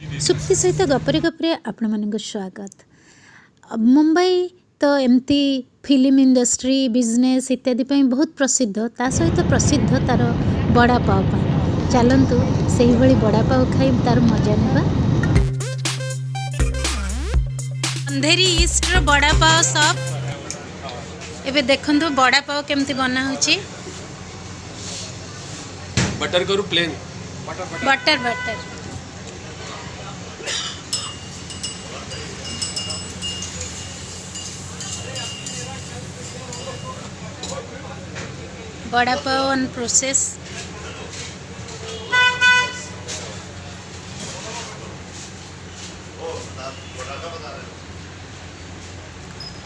सुप्ति सहित गपरे गपरे आपण मानक स्वागत। मुंबई तो एमती फिल्म इंडस्ट्री बिजनेस इत्यादि ପାଇଁ बहुत प्रसिद्ध, ता सहित प्रसिद्ध तार बड़ा पाव ପାଇଁ। चलतु से ही भली बड़ा पाव खाई तार मजा नेबा। अंधेरी ईस्ट रो बड़ा पाव शॉप। एबे देखंतु बड़ा पाव केमती बना होची। बटर करू प्लेन बटर बटर बड़ा पाव ऑन प्रोसेस।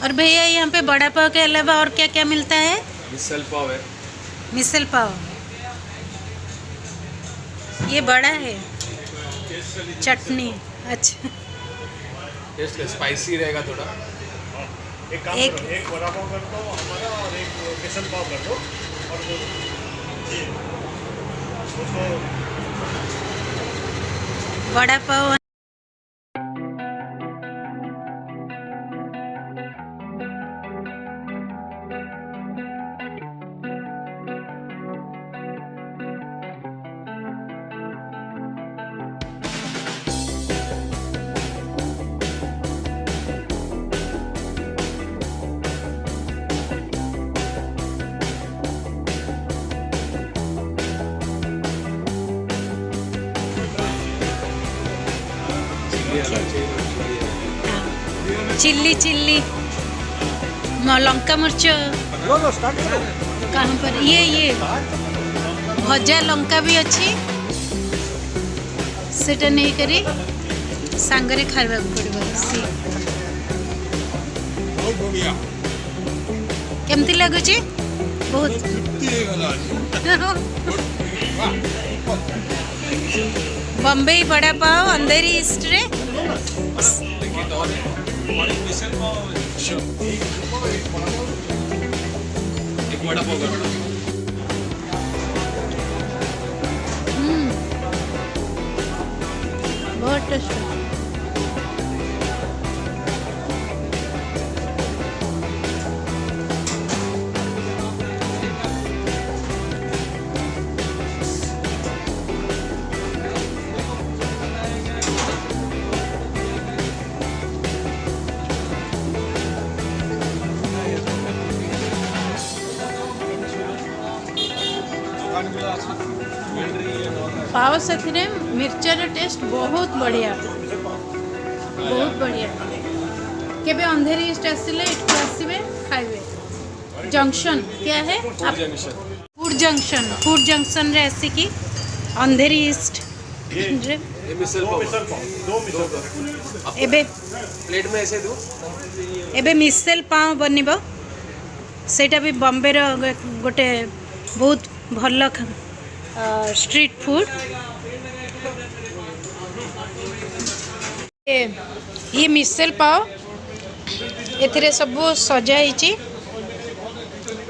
और भैया यहाँ पे बड़ा पाव के अलावा और क्या क्या मिलता है? मिसल पाव है। मिसल पाव ये बड़ा है। चटनी अच्छा टेस्ट स्पाइसी रहेगा थोड़ा। एक काम करो, एक बड़ा पाव कर दो हमारा और एक मिसल पाव कर दो और उसको बड़ा पाव। चिल्ली चिल्ली लंका मिर्च कहाँ पर ये भजा लंका भी अच्छी सेटा नहीं करी सांगरे खाइबा पड़ो। केमती लगुच बहुत बम्बई बड़ा पाव अंधेरी ईस्ट रे। एक बड़ा पाव कर दो। बहुत टेस्टी। पाव साथी मिर्चार टेस्ट बहुत बढ़िया बहुत बढ़िया। केबे अंधेरी ईस्ट आसिले इठू आसिबे खाइबे। जंक्शन क्या है? फूड जंक्शन रे आसिकी अंधेरी ईस्ट रे मिसल पाव दो मिसल एबे प्लेट में ऐसे दो। एबे मिसल पाव बनिबो। सेटा भी बॉम्बे रो गोटे बहुत भल स्ट्रीट फूड। ये मिसल पाव एथिरे सब सजा ही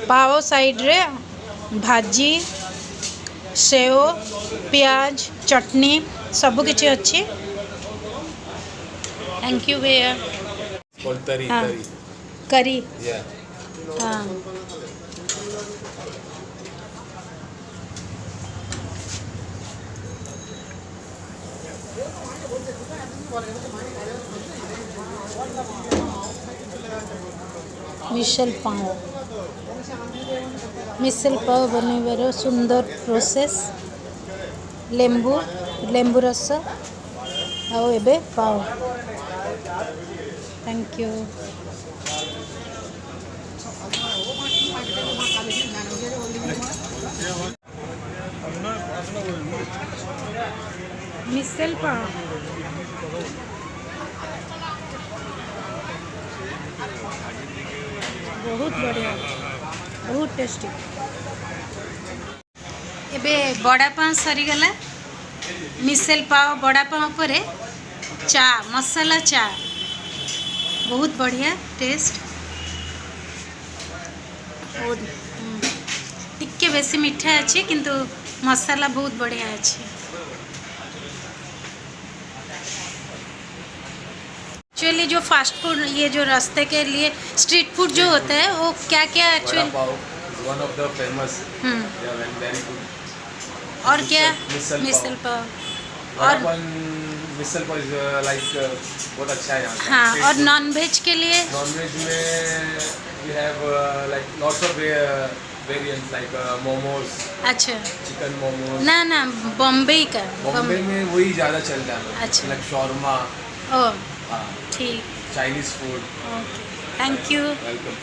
पाव साइड रे भाजी सेव प्याज चटनी सब किछि अच्छी। थैंक यू भैया। तरी हाँ तरी करी या हाँ मिसल पाव बनइबार सुंदर प्रोसेस। लेंबू रस आउ एबे पाव। Thank you. मिसल पाव बहुत बढ़िया बहुत टेस्टी। एबे बड़ा पाव सरीगला। मिसल पाव बड़ा पाव पर चा मसाला चा बहुत बढ़िया टेस्ट। बहुत टिके बेसी मीठा अच्छी किंतु मसाला बहुत बढ़िया अच्छी। बेसिकली जो फास्ट फूड, ये जो रास्ते के लिए स्ट्रीट फूड जो होता है वो क्या क्या vada actually? Pav is one of the famous. Hmm, They are very good. और क्या? मिसल मिसल पाव। वड़ा और पाव मिसल पाव is like बहुत अच्छा है यहाँ का. हाँ, और नॉन वेज के लिए? नॉन वेज में we have like lots of variants like momos, अच्छा, chicken momos. ना ना, बॉम्बे का। बॉम्बे में वही ज़्यादा चलता है. अच्छा। like shawarma. ओ हाँ. ठीक, Chinese food. Okay, thank you. Welcome.